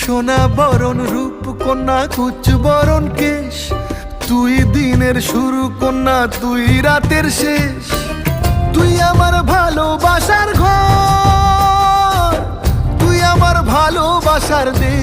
সোনা বরণ রূপ কন্যা কুচ বরণ কেশ, তুই দিনের শুরু কন্যা তুই রাতের শেষ। তুই আমার ভালোবাসার ঘর, তুই আমার ভালোবাসার দেশ।